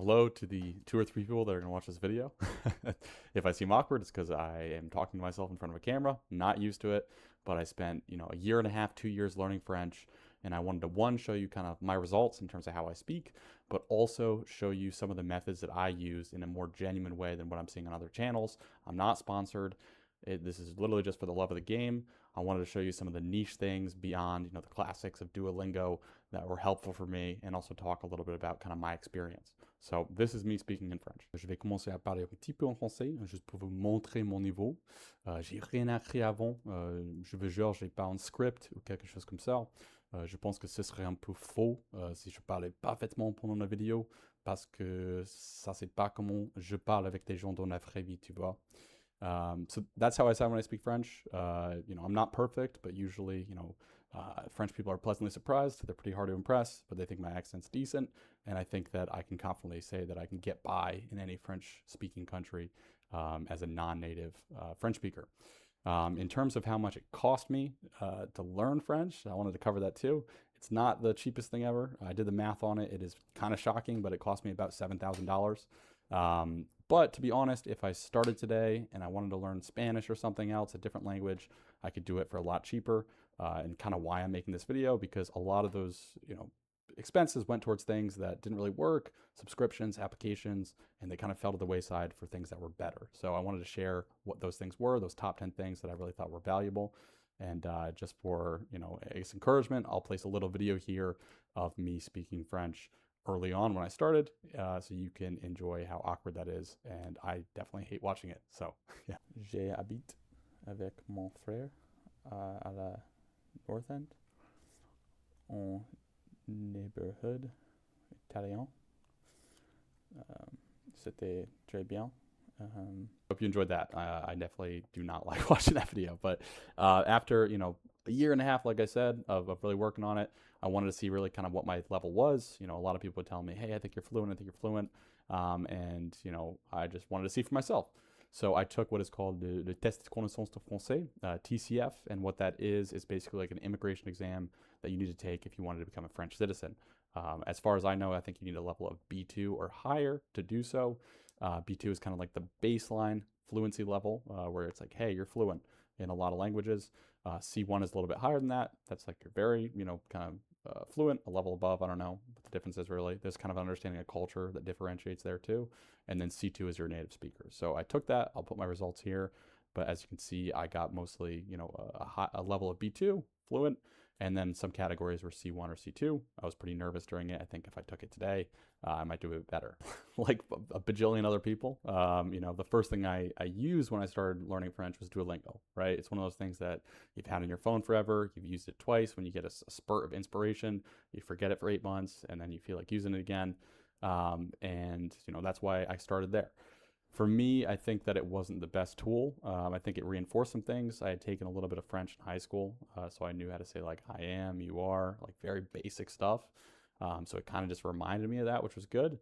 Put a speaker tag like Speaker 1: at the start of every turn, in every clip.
Speaker 1: hello to the 2 or 3 people that are going to watch this video. If I seem awkward, it's because I am talking to myself in front of a camera, not used to it, but I spent, a year and a half, 2 years learning French, and I wanted to, one, show you kind of my results in terms of how I speak, but also show you some of the methods that I use in a more genuine way than what I'm seeing on other channels. I'm not sponsored. This is literally just for the love of the game. I wanted to show you some of the niche things beyond, the classics of Duolingo that were helpful for me, and also talk a little bit about kind of my experience. So this is me speaking in French. Je vais commencer à parler un petit peu en français, juste pour vous montrer mon niveau. J'ai rien appris avant. Je veux dire, j'ai pas un script ou quelque chose comme ça. Je pense que ce serait un peu faux si je parlais parfaitement pendant la vidéo, parce que ça c'est pas comment je parle avec des gens dans la vraie vie, tu vois. So that's how I sound when I speak French. I'm not perfect, but usually, French people are pleasantly surprised. They're pretty hard to impress, but they think my accent's decent. And I think that I can confidently say that I can get by in any French-speaking country as a non-native French speaker. In terms of how much it cost me to learn French, I wanted to cover that too. It's not the cheapest thing ever. I did the math on it. It is kind of shocking, but it cost me about $7,000. But to be honest, if I started today and I wanted to learn Spanish or something else, a different language, I could do it for a lot cheaper. And kind of why I'm making this video, because a lot of those, expenses went towards things that didn't really work, subscriptions, applications, and they kind of fell to the wayside for things that were better. So I wanted to share what those things were, those top 10 things that I really thought were valuable. And just for, I guess encouragement, I'll place a little video here of me speaking French early on when I started, so you can enjoy how awkward that is. And I definitely hate watching it. So, yeah. J'habite avec mon frère à la North End, en neighborhood italien. C'était très bien. Hope you enjoyed that. I definitely do not like watching that video, but after a year and a half, like I said, of really working on it, I wanted to see really kind of what my level was. A lot of people would tell me, hey, I think you're fluent, and I just wanted to see for myself. So I took what is called the Test de Connaissance de Français, TCF, and what that is basically like an immigration exam that you need to take if you wanted to become a French citizen. As far as I know, I think you need a level of B2 or higher to do so. B2 is kind of like the baseline fluency level, where it's like, hey, you're fluent in a lot of languages. C1 is a little bit higher than that. That's like you're very, kind of fluent. A level above, I don't know what the difference is really. There's kind of understanding of culture that differentiates there too. And then C2 is your native speaker. So I took that. I'll put my results here. But as you can see, I got mostly, a level of B2, fluent, and then some categories were C1 or C2. I was pretty nervous during it. I think if I took it today, I might do it better. Like a bajillion other people. The first thing I used when I started learning French was Duolingo, right? It's one of those things that you've had in your phone forever. You've used it twice. When you get a spurt of inspiration, you forget it for 8 months, and then you feel like using it again. That's why I started there. For me, I think that it wasn't the best tool. I think it reinforced some things. I had taken a little bit of French in high school, so I knew how to say like I am, you are, like very basic stuff. So it kind of just reminded me of that, which was good.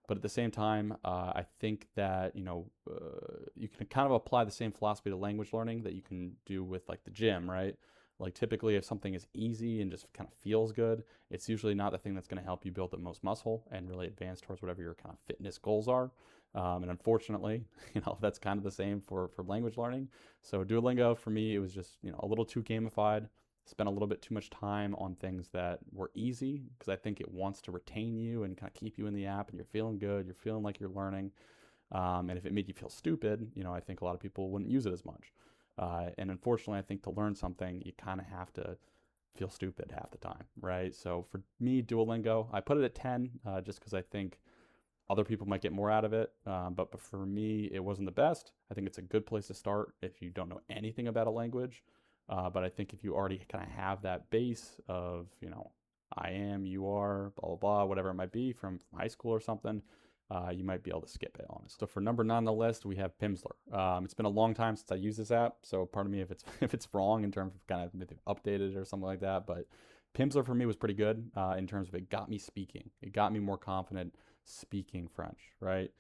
Speaker 1: But at the same time, I think that, you can kind of apply the same philosophy to language learning that you can do with like the gym, right? Like typically if something is easy and just kind of feels good, it's usually not the thing that's going to help you build the most muscle and really advance towards whatever your kind of fitness goals are. And unfortunately, that's kind of the same for language learning. So Duolingo, for me, it was just, a little too gamified. Spent a little bit too much time on things that were easy, because I think it wants to retain you and kind of keep you in the app, and you're feeling good. You're feeling like you're learning. And if it made you feel stupid, I think a lot of people wouldn't use it as much. And unfortunately, I think to learn something, you kind of have to feel stupid half the time, right? So for me, Duolingo, I put it at 10 just because I think other people might get more out of it. But for me, it wasn't the best. I think it's a good place to start if you don't know anything about a language. But I think if you already kind of have that base of, I am, you are, blah, blah, blah, whatever it might be from high school or something, you might be able to skip it, honestly. So for number 9 on the list, we have Pimsleur. It's been a long time since I used this app, so pardon me if it's wrong in terms of kind of maybe updated or something like that. But Pimsleur for me was pretty good in terms of it got me speaking. It got me more confident speaking French, right?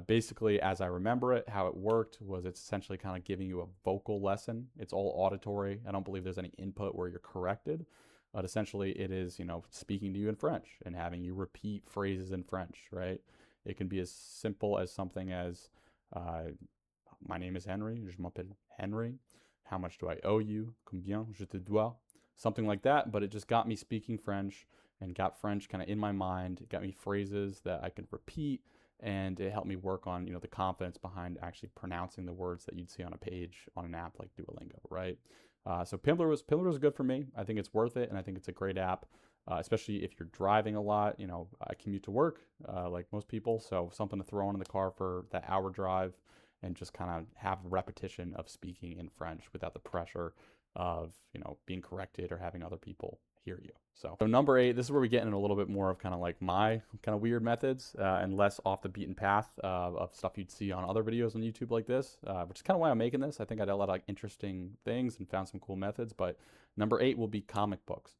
Speaker 1: Basically, as I remember it, how it worked was it's essentially kind of giving you a vocal lesson. It's all auditory. I don't believe there's any input where you're corrected. But essentially, it is, speaking to you in French and having you repeat phrases in French, right? It can be as simple as something as, my name is Henry, je m'appelle Henry. How much do I owe you? Combien je te dois? Something like that, but it just got me speaking French and got French kind of in my mind. It got me phrases that I could repeat, and it helped me work on, the confidence behind actually pronouncing the words that you'd see on a page on an app like Duolingo, right? So Pimsleur was good for me. I think it's worth it, and I think it's a great app, especially if you're driving a lot. I commute to work like most people, so something to throw in the car for that hour drive and just kind of have repetition of speaking in French without the pressure of, being corrected or having other people hear you. So number 8, this is where we get in a little bit more of kind of like my kind of weird methods and less off the beaten path of stuff you'd see on other videos on YouTube like this, which is kind of why I'm making this. I think I did a lot of like interesting things and found some cool methods, but number 8 will be comic books.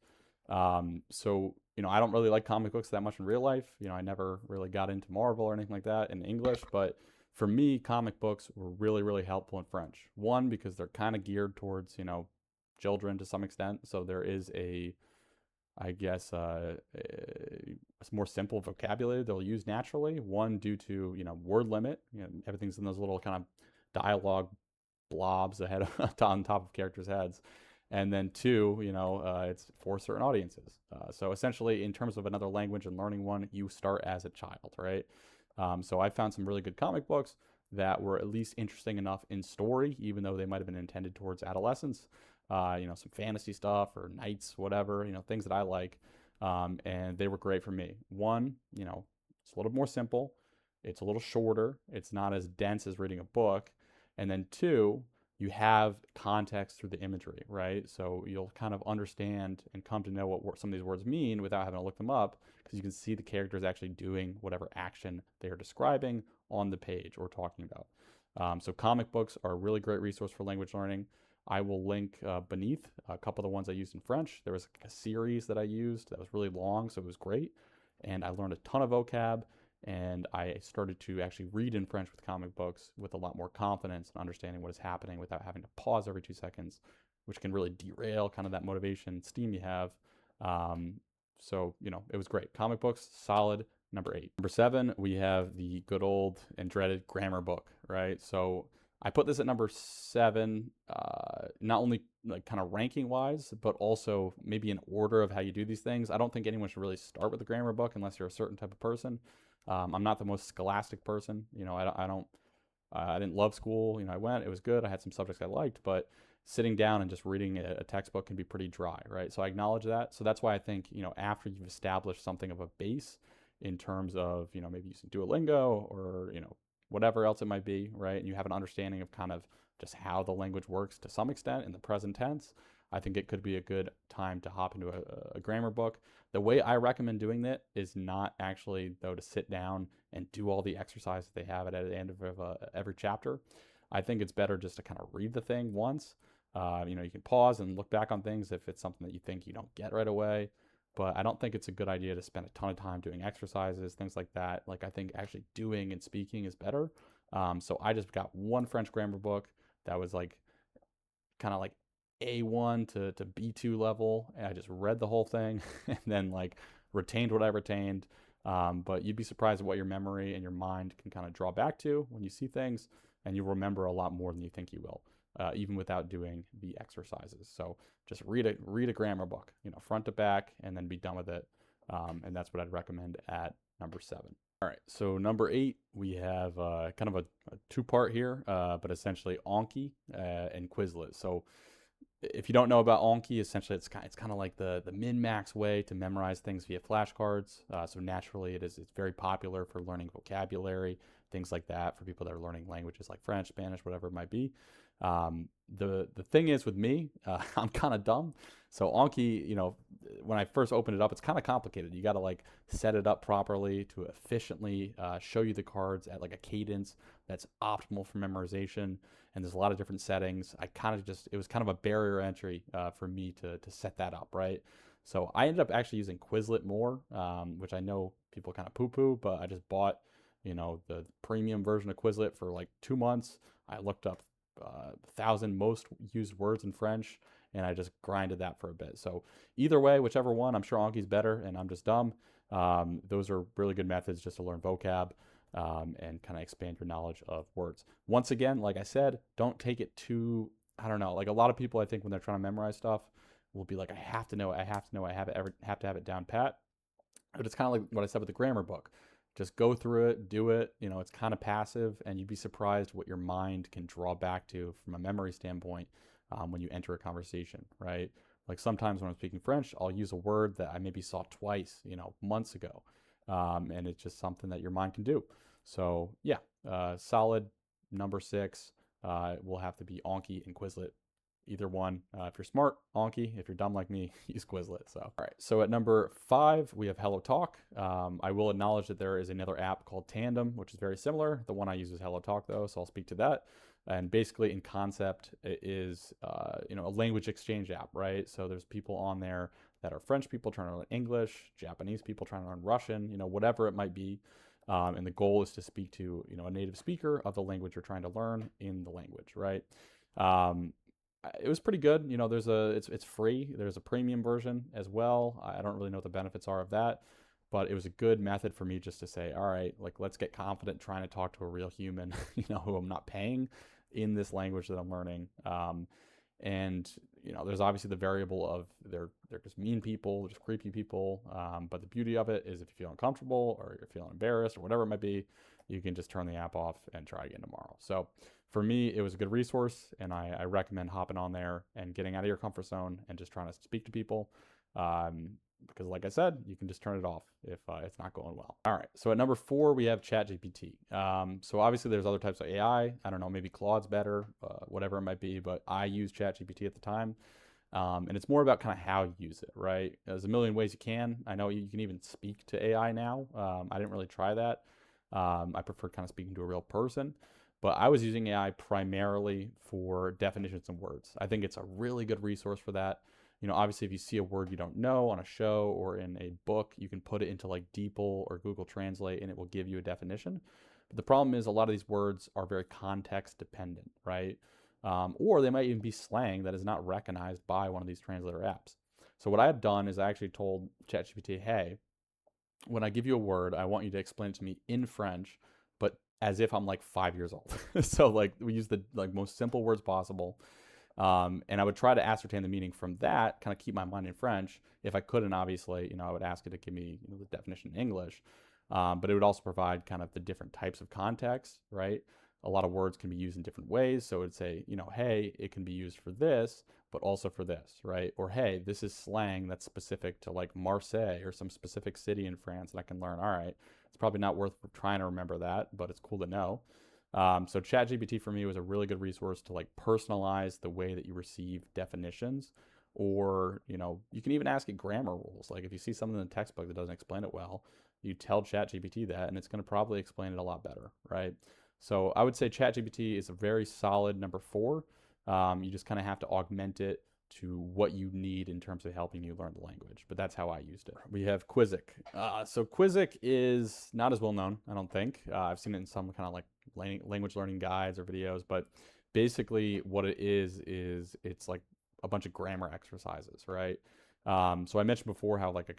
Speaker 1: So, I don't really like comic books that much in real life. I never really got into Marvel or anything like that in English, but for me, comic books were really, really helpful in French. One, because they're kind of geared towards, children to some extent. So there is I guess, a more simple vocabulary they'll use naturally. One, due to, word limit. Everything's in those little kind of dialogue blobs ahead on top of characters' heads. And then 2, it's for certain audiences. So essentially, in terms of another language and learning one, you start as a child, right? So I found some really good comic books that were at least interesting enough in story, even though they might have been intended towards adolescents. Some fantasy stuff or knights, whatever, things that I like. And they were great for me. One, it's a little more simple. It's a little shorter. It's not as dense as reading a book. And then 2, you have context through the imagery, right? So you'll kind of understand and come to know what some of these words mean without having to look them up, because you can see the characters actually doing whatever action they are describing on the page or talking about. So comic books are a really great resource for language learning. I will link beneath a couple of the ones I used in French. There was a series that I used that was really long, so it was great. And I learned a ton of vocab, and I started to actually read in French with comic books with a lot more confidence and understanding what is happening without having to pause every 2 seconds, which can really derail kind of that motivation steam you have. So, it was great. Comic books, solid. Number 8. Number 7, we have the good old and dreaded grammar book, right? So I put this at number 7, not only like kind of ranking wise, but also maybe in order of how you do these things. I don't think anyone should really start with a grammar book unless you're a certain type of person. I'm not the most scholastic person. I didn't love school. I went, it was good. I had some subjects I liked, but sitting down and just reading a textbook can be pretty dry, right? So I acknowledge that. So that's why I think, after you've established something of a base in terms of, maybe using Duolingo or, whatever else it might be, right? And you have an understanding of kind of just how the language works to some extent in the present tense, I think it could be a good time to hop into a grammar book. The way I recommend doing it is not actually, though, to sit down and do all the exercises they have at the end of every chapter. I think it's better just to kind of read the thing once. You can pause and look back on things if it's something that you think you don't get right away. But I don't think it's a good idea to spend a ton of time doing exercises, things like that. Like, I think actually doing and speaking is better. So I just got one French grammar book that was like kind of like A1 to B2 level. And I just read the whole thing and then like retained what I retained. But you'd be surprised at what your memory and your mind can kind of draw back to when you see things, and you'll remember a lot more than you think you will, even without doing the exercises. So just read a grammar book, front to back, and then be done with it. And that's what I'd recommend at number 7. All right, so number 8, we have kind of a 2-part here, but essentially Anki and Quizlet. So if you don't know about Anki, essentially it's kind of like the min-max way to memorize things via flashcards. So naturally it's very popular for learning vocabulary, things like that, for people that are learning languages like French, Spanish, whatever it might be. The thing is with me, I'm kind of dumb. So Anki, when I first opened it up, it's kind of complicated. You got to like set it up properly to efficiently show you the cards at like a cadence that's optimal for memorization. And there's a lot of different settings. It was kind of a barrier entry for me to set that up, right? So I ended up actually using Quizlet more, which I know people kind of poo-poo, but I just bought, the premium version of Quizlet for like 2 months. I looked up 1,000 most used words in French, and I just grinded that for a bit. So either way, whichever one, I'm sure Anki's better, and I'm just dumb. Those are really good methods just to learn vocab. and kind of expand your knowledge of words. Once again, like I said, don't take it too, I don't know, like a lot of people, I think when they're trying to memorize stuff will be like, I have to know it, I have to know it, have to have it down pat. But it's kind of like what I said with the grammar book. Just go through it, do it. You know, it's kind of passive, and you'd be surprised what your mind can draw back to from a memory standpoint when you enter a conversation, right? Like sometimes when I'm speaking French, I'll use a word that I maybe saw twice, you know, months ago. And it's just something that your mind can do. So, yeah, solid number 6 will have to be Anki and Quizlet. Either one. If you're smart, Anki. If you're dumb like me, use Quizlet. So, all right. So at number 5, we have Hellotalk. I will acknowledge that there is another app called Tandem, which is very similar. The one I use is Hellotalk, though, so I'll speak to that. And basically, in concept, it is you know, a language exchange app, right? So there's people on there that are French people trying to learn English, Japanese people trying to learn Russian, you know, whatever it might be. And the goal is to speak to, you know, a native speaker of the language you're trying to learn in the language, right? It was pretty good. You know, it's free. There's a premium version as well. I don't really know what the benefits are of that, but it was a good method for me just to say, all right, like let's get confident trying to talk to a real human, you know, who I'm not paying in this language that I'm learning. And you know, there's obviously the variable of they're just mean people, just creepy people. But the beauty of it is if you feel uncomfortable or you're feeling embarrassed or whatever it might be, you can just turn the app off and try again tomorrow. So for me, it was a good resource, and I recommend hopping on there and getting out of your comfort zone and just trying to speak to people. Because like I said, you can just turn it off if it's not going well. All right, so at number 4, we have ChatGPT. So obviously there's other types of AI. I don't know, maybe Claude's better, whatever it might be, but I used ChatGPT at the time. And it's more about kind of how you use it, right? There's a million ways you can. I know you can even speak to AI now. I didn't really try that. I prefer kind of speaking to a real person. But I was using AI primarily for definitions and words. I think it's a really good resource for that. You know, obviously, if you see a word you don't know on a show or in a book, you can put it into like DeepL or Google Translate, and it will give you a definition. But the problem is a lot of these words are very context dependent, right? Or they might even be slang that is not recognized by one of these translator apps. So what I've done is I actually told ChatGPT, hey, when I give you a word, I want you to explain it to me in French, but as if I'm like 5 years old. So like we use the like most simple words possible. And I would try to ascertain the meaning from that, kind of keep my mind in French. If I couldn't, obviously, you know, I would ask it to give me, you know, the definition in English. But it would also provide kind of the different types of context, right? A lot of words can be used in different ways. So it would say, you know, hey, it can be used for this, but also for this, right? Or, hey, this is slang that's specific to like Marseille or some specific city in France that I can learn. All right, it's probably not worth trying to remember that, but it's cool to know. So ChatGPT for me was a really good resource to like personalize the way that you receive definitions, or you know, you can even ask it grammar rules. Like if you see something in the textbook that doesn't explain it well, you tell ChatGPT that, and it's going to probably explain it a lot better, right? So I would say ChatGPT is a very solid number 4. You just kind of have to augment it to what you need in terms of helping you learn the language. But that's how I used it. We have Kwiziq. So Kwiziq is not as well known, I don't think. I've seen it in some kind of like language learning guides or videos, but basically what it is it's like a bunch of grammar exercises, right? So I mentioned before how like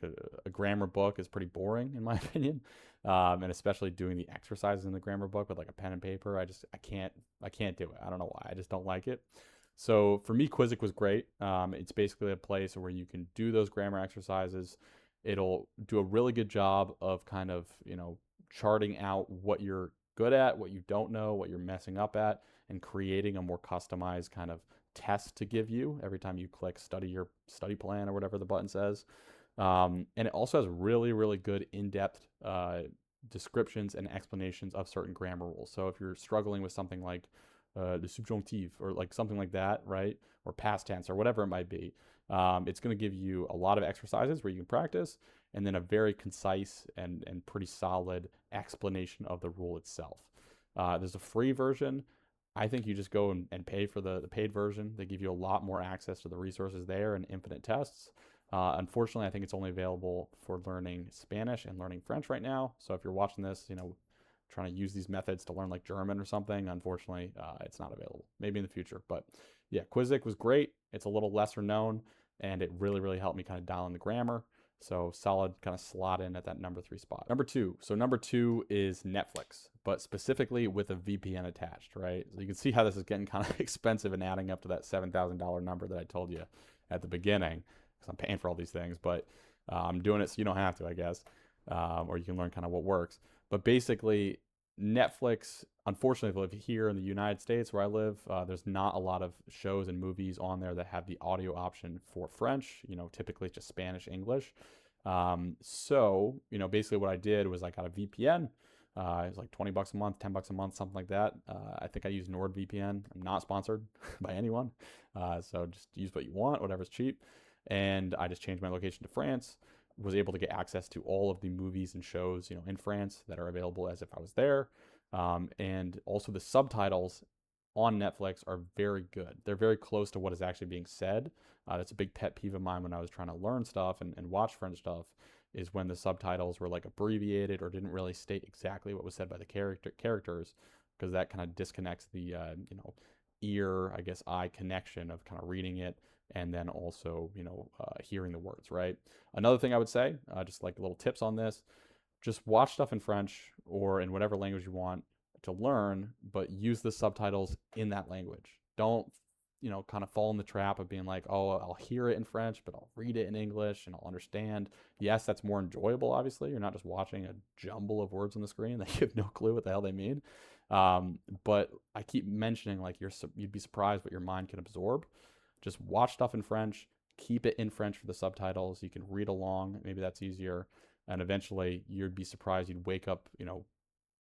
Speaker 1: a grammar book is pretty boring in my opinion, and especially doing the exercises in the grammar book with like a pen and paper. I can't do it. I don't know why. I just don't like it. So for me, Kwiziq was great. It's basically a place where you can do those grammar exercises. It'll do a really good job of kind of, you know, charting out what you're good at, what you don't know, what you're messing up at, and creating a more customized kind of test to give you every time you click study your study plan or whatever the button says. And it also has really, really good in-depth descriptions and explanations of certain grammar rules. So if you're struggling with something like the subjunctive or like something like that, right? Or past tense or whatever it might be. It's going to give you a lot of exercises where you can practice, and then a very concise and pretty solid explanation of the rule itself. There's a free version. I think you just go and pay for the paid version. They give you a lot more access to the resources there and infinite tests. Unfortunately, I think it's only available for learning Spanish and learning French right now. So if you're watching this, you know, trying to use these methods to learn like German or something, unfortunately, it's not available. Maybe in the future. But yeah, Kwiziq was great. It's a little lesser known, and it really, really helped me kind of dial in the grammar. So solid kind of slot in at that number 3 spot. Number 2. So number 2 is Netflix, but specifically with a VPN attached, right? So you can see how this is getting kind of expensive and adding up to that $7,000 number that I told you at the beginning, because I'm paying for all these things, but I'm doing it so you don't have to, I guess, or you can learn kind of what works. But basically, Netflix, unfortunately, here in the United States where I live, there's not a lot of shows and movies on there that have the audio option for French. Typically it's just Spanish, English. So, basically what I did was I got a VPN. It was like $20 a month, $10 a month, something like that. I think I use NordVPN. I'm not sponsored by anyone. So just use what you want, whatever's cheap. And I just changed my location to France, was able to get access to all of the movies and shows, in France that are available as if I was there. And also the subtitles on Netflix are very good. They're very close to what is actually being said. That's a big pet peeve of mine when I was trying to learn stuff and watch French stuff, is when the subtitles were like abbreviated or didn't really state exactly what was said by the characters, because that kind of disconnects the ear, I guess, eye connection of kind of reading it and then also hearing the words, right? Another thing I would say, just like little tips on this, just watch stuff in French or in whatever language you want to learn, but use the subtitles in that language. Don't kind of fall in the trap of being like, oh, I'll hear it in French, but I'll read it in English and I'll understand. Yes, that's more enjoyable, obviously. You're not just watching a jumble of words on the screen that you have no clue what the hell they mean. But I keep mentioning, like, you'd be surprised what your mind can absorb. Just watch stuff in French, keep it in French for the subtitles. You can read along. Maybe that's easier. And eventually you'd be surprised. You'd wake up,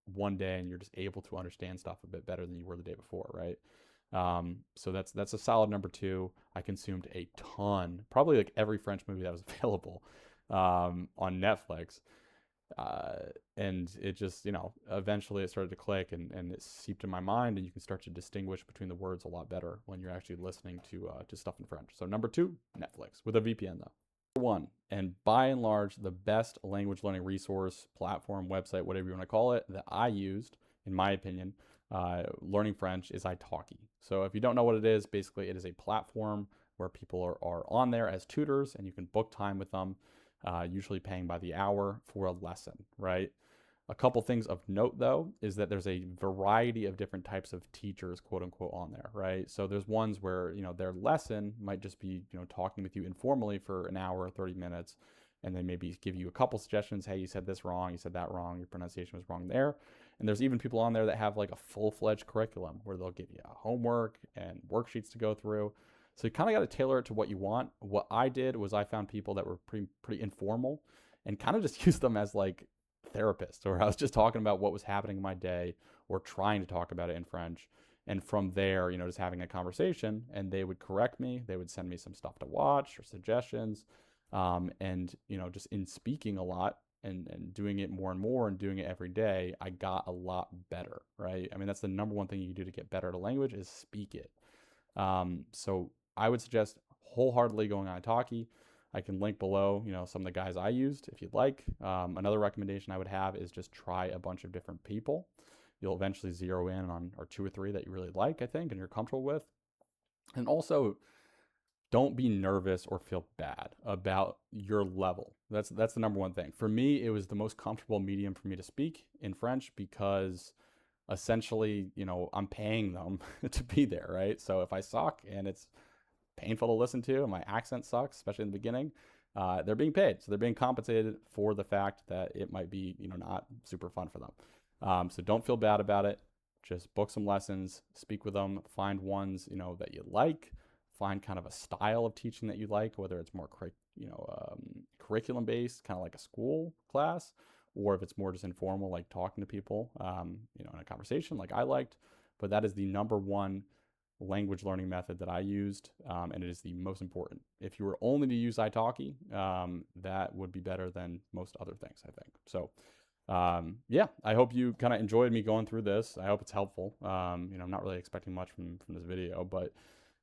Speaker 1: one day and you're just able to understand stuff a bit better than you were the day before, right? So that's a solid number 2. I consumed a ton, probably like every French movie that was available on Netflix. And it just, eventually it started to click and it seeped in my mind, and you can start to distinguish between the words a lot better when you're actually listening to stuff in French. So number 2, Netflix, with a VPN though. Number 1, and by and large, the best language learning resource, platform, website, whatever you want to call it, that I used, in my opinion, learning French, is Italki. So if you don't know what it is, basically it is a platform where people are on there as tutors, and you can book time with them, usually paying by the hour for a lesson, right? A couple things of note, though, is that there's a variety of different types of teachers, quote unquote, on there, right? So there's ones where, their lesson might just be, talking with you informally for an hour or 30 minutes, and then maybe give you a couple suggestions. Hey, you said this wrong, you said that wrong, your pronunciation was wrong there. And there's even people on there that have like a full-fledged curriculum where they'll give you homework and worksheets to go through. So you kind of got to tailor it to what you want. What I did was I found people that were pretty informal and kind of just used them as like therapists, or I was just talking about what was happening in my day or trying to talk about it in French. And from there, just having a conversation, and they would correct me. They would send me some stuff to watch or suggestions. And, just in speaking a lot and doing it more and more and doing it every day, I got a lot better, right? I mean, that's the number one thing you can do to get better at a language, is speak it. So I would suggest wholeheartedly going on Italki. I can link below, some of the guys I used if you'd like. Another recommendation I would have is just try a bunch of different people. You'll eventually zero in on or 2 or 3 that you really like, I think, and you're comfortable with. And also, don't be nervous or feel bad about your level. That's the number one thing. For me, it was the most comfortable medium for me to speak in French because essentially, I'm paying them to be there, right? So if I suck and it's painful to listen to and my accent sucks, especially in the beginning, they're being paid. So they're being compensated for the fact that it might be, not super fun for them. So don't feel bad about it. Just book some lessons, speak with them, find ones, that you like, find kind of a style of teaching that you like, whether it's more, curriculum based, kind of like a school class, or if it's more just informal, like talking to people, in a conversation like I liked. But that is the number 1 language learning method that I used, and it is the most important. If you were only to use Italki, that would be better than most other things, I think. So yeah, I hope you kind of enjoyed me going through this. I hope it's helpful. I'm not really expecting much from this video, but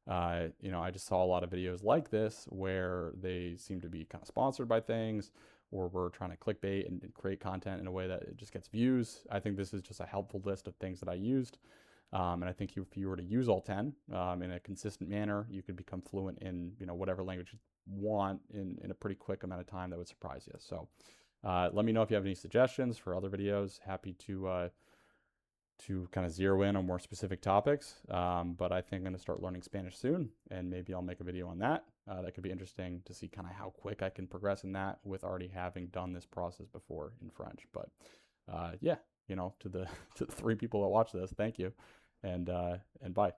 Speaker 1: I just saw a lot of videos like this where they seem to be kind of sponsored by things, or we're trying to clickbait and create content in a way that it just gets views. I think this is just a helpful list of things that I used. And I think if you were to use all 10 in a consistent manner, you could become fluent in whatever language want in a pretty quick amount of time that would surprise you. So let me know if you have any suggestions for other videos. Happy to kind of zero in on more specific topics. But I think I'm going to start learning Spanish soon, and maybe I'll make a video on that. That could be interesting to see kind of how quick I can progress in that with already having done this process before in French. But yeah, you know, to the 3 people that watch this, thank you, and bye.